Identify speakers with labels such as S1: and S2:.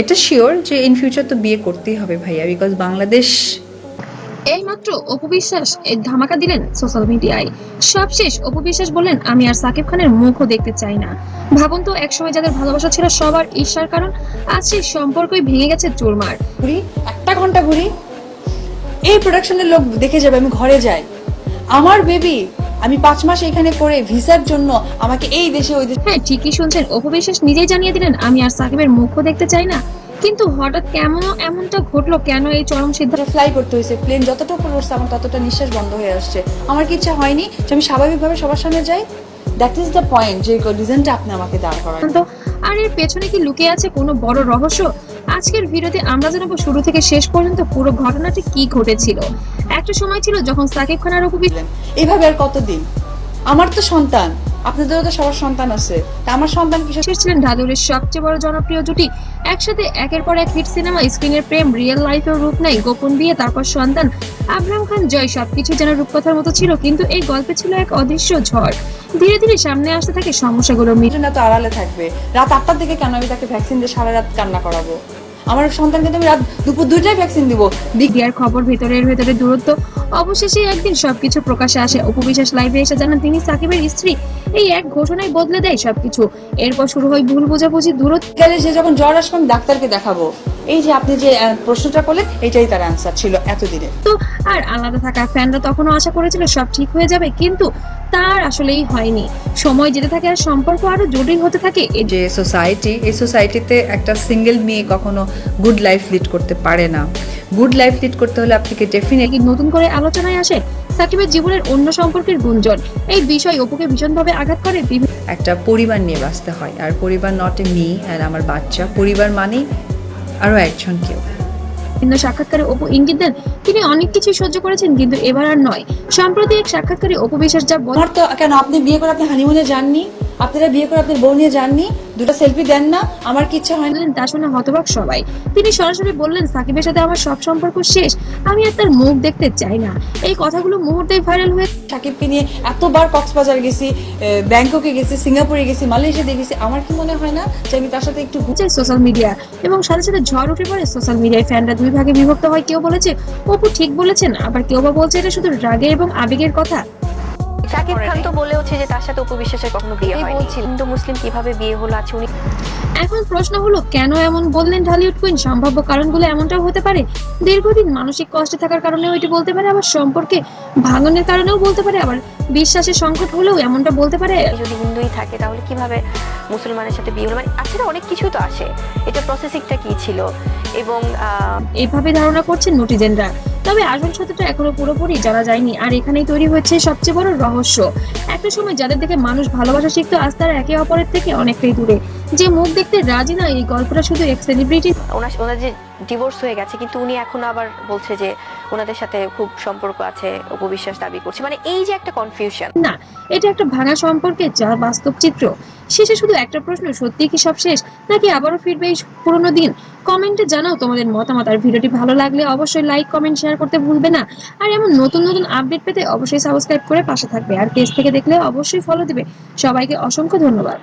S1: এটা শিওর যে in future তো বিয়ে করতেই হবে ভাইয়া, বিকজ বাংলাদেশ।
S2: এইমাত্র অপু বিশ্বাস এই ধামাকা দিলেন সোশ্যাল মিডিয়ায়। সবশেষ অপু বিশ্বাস বললেন, আমি আর সাকিব খানের মুখও দেখতে চাই না। ভাবুন তো, একসময় যাদের ভালোবাসা ছিল সবার ঈর্ষার কারণ, আজ সেই সম্পর্কই ভেঙে গেছে চুরমার।
S1: ঘুরি, 1 ঘন্টা ঘুরি, এই প্রোডাকশনের লোক দেখে যাবে আমি ঘরে যাই, আমার বেবি আমি 5 মাস এখানে করে ভিসার জন্য আমাকে এই দেশে ওই দেশে।
S2: হ্যাঁ, ঠিকই শুনছেন, অপু বিশ্বাস নিজেই জানিয়ে দিলেন, আমি আর সাকিবের মুখও দেখতে চাই না। কিন্তু হঠাৎ কেমন এমনটা ঘটলো, কেন এই চরম সিদ্ধান্ত?
S1: ফ্লাই করতে হয়েছে, প্লেন যতটা উপর উঠছে আমার ততটা নিঃশ্বাস বন্ধ হয়ে আসছে। আমার কি ইচ্ছা হয়নি যে আমি স্বাভাবিকভাবে সবার সামনে যাই? দ্যাট ইজ দ্য পয়েন্ট, যে রিজনটা আপনি আমাকে দাঁড় করান।
S2: আর এর পেছনে কি লুকিয়ে আছে কোনো বড় রহস্য? আজকের ভিডিওতে আমরা জানাবো শুরু থেকে শেষ পর্যন্ত পুরো ঘটনাটি কি ঘটেছিল। একটা সময় ছিল যখন সাকিব খান আর অপু বিশ্বাস
S1: এইভাবে আর কতদিন? আমার তো সন্তান, আপনাদেরও তো সবার সন্তান আছে, তা আমার সন্তান কিসব?
S2: ছিলেন ঢালিউডের সবচেয়ে বড় জনপ্রিয় জুটি। একসাথে একের পর এক হিট সিনেমা, স্ক্রিনের প্রেম, রিয়েল লাইফেও রূপ নেই, গোপন বিয়ে, তারপর সন্তান। আবরাম খান জয়, সবকিছু যেন রূপকথার মতো ছিল, কিন্তু এই গল্পে ছিল এক অদৃশ্য ঝড়। ধীরে ধীরে সামনে আসতে থাকে সমস্যাগুলো।
S1: না তো আড়ালে থাকবে, রাত 8টার দিকে কেন আমি তাকে ভ্যাকসিন দিয়ে সারা রাত কান্না করাবো? আমার সন্তানকে তো আমি রাত দুপুর 2টায় ভ্যাকসিন দিব।
S2: বিডিআর খবর, ভেতরের ভেতরে দূরত্ব। অবশেষে একদিন সবকিছু প্রকাশে আসে। অপু বিশ্বাস লাইভে এসে জানান তিনি সাকিবের স্ত্রী। এই এক ঘোষণায় বদলে দেয় সবকিছু। এরপর শুরু হয় ভুল বোঝাবুঝি, দূরত্ব।
S1: গেলে যে যখন জ্বর আসবে আমি ডাক্তারকে দেখাবো, এই যে আপনি যে প্রশ্নটা করলেন এটাই তার অ্যান্সার ছিল এতদিনে।
S2: তো আর আলাদা থাকা ফ্যানরা তখনও আশা করেছিল সব ঠিক হয়ে যাবে, কিন্তু তার আসলেই হয়নি। সময় যেতে থাকে আর সম্পর্ক আরো জটিল হতে থাকে।
S1: যে সোসাইটি, এই সোসাইটিতে একটা সিঙ্গেল মেয়ে কখনো গুড লাইফ লিড করতে পারে না। গুড লাইফ লিড করতে হলে আপনাকে ডেফিনেটলি
S2: নতুন করে আলোচনায় আসে সাকিবের জীবনের অন্য সম্পর্কের গুঞ্জন। এই বিষয় অপুকে ভীষণভাবে আঘাত করে।
S1: একটা পরিবার নিয়ে বাঁচতে হয়, আর পরিবার নট এ মি আর আমার বাচ্চা, পরিবার মানেই আরো একজন কেউ।
S2: বিভিন্ন সাক্ষাৎকারে অপু ইঙ্গিত দেন তিনি অনেক কিছুই সহ্য করেছেন, কিন্তু এবার আর নয়। সম্প্রতি এক সাক্ষাৎকারে অপু বিশ্বাস যা বলেন,
S1: আমার তো কেন, আপনি বিয়ে করে আপনি হানিমুনে যাননি? আপনারা বিয়ে করে আপনার বউ নিয়ে যাননি? দুটো সেলফি দেন না? আমার কি ইচ্ছা হয় না?
S2: তা শুনে হতবাক সবাই। তিনি সরাসরি বললেন, সাকিবের সাথে আমার সব সম্পর্ক শেষ, আমি আর তার মুখ দেখতে চাই না। এই কথাগুলো মুহূর্তেই ভাইরাল হয়ে
S1: সাকিবকে নিয়ে এতবার কক্সবাজার গেছি, ব্যাংককে গেছি, সিঙ্গাপুরে গেছি, মালয়েশিয়া গেছি, আমার কি মনে হয় না যে আমি তার সাথে একটু
S2: যায় সোশ্যাল মিডিয়া, এবং সাথে সাথে ঝড় উঠে পড়ে সোশ্যাল মিডিয়ায়। ফ্যানরা দুই ভাগে বিভক্ত হয়। কেউ বলেছে অপু ঠিক বলেছেন, আবার কেউ বা বলছে এটা শুধু রাগে এবং আবেগের কথা।
S3: শাকিব খান তো বলেওছে যে তার সাথে অপু বিশ্বাসের কখনো বিয়ে হয়নি। হিন্দু মুসলিম কিভাবে বিয়ে হলো আছে উনি।
S2: এখন প্রশ্ন হলো, কেন এমন বললেন ঢালিউড কুইন? সম্ভাব্য কারণগুলো এমনটাও হতে পারে। দীর্ঘদিন মানসিক কষ্টে থাকার কারণেও এটি বলতে পারে, আবার সম্পর্কে ভাঙনের কারণেও বলতে পারে, আবার বিশ্বাসের সংকট হলেও এমনটা বলতে পারে।
S3: যদি হিন্দুই থাকে তাহলে কিভাবে মুসলমানের সাথে বিয়ে হলো, মানে আসলে অনেক কিছুই তো আসে। এটা প্রসেসিংটা কি ছিল, এবং
S2: এইভাবে ধারণা করছেন নেটিজেনরা। তবে আসল সত্যটা এখনো পুরোপুরি জানা যায়নি, আর এখানেই তৈরি হচ্ছে সবচেয়ে বড় রহস্য। একটা সময় যাদের দেখে মানুষ ভালোবাসা শিখতো, আজ তারা একে অপরের থেকে অনেকটাই দূরে। যে মুখ দেখতে রাজি না, এই গল্পটা শুধু এক সেলিব্রিটি।
S3: ওনার যে ডিভোর্স হয়ে গেছে, কিন্তু উনি এখন আবার বলছে যে ওনাদের সাথে খুব সম্পর্ক আছে, অপু বিশ্বাস দাবি করছে। মানে এই যে একটা কনফিউশন,
S2: না, এটা একটা ভাঙা সম্পর্কে যা বাস্তব চিত্র। শেষে শুধু একটা প্রশ্ন, সত্যি কি সব শেষ, নাকি আবারও ফিরবে এই পুরোনো দিন? কমেন্টে জানাও তোমাদের মতামত। আর ভিডিওটি ভালো লাগলে অবশ্যই লাইক, কমেন্ট, শেয়ার করতে ভুলবে না। আর এমন নতুন নতুন আপডেট পেতে অবশ্যই সাবস্ক্রাইব করে পাশে থাকবে। আর পেজ থেকে দেখলে অবশ্যই ফলো দিবে। সবাইকে অসংখ্য ধন্যবাদ।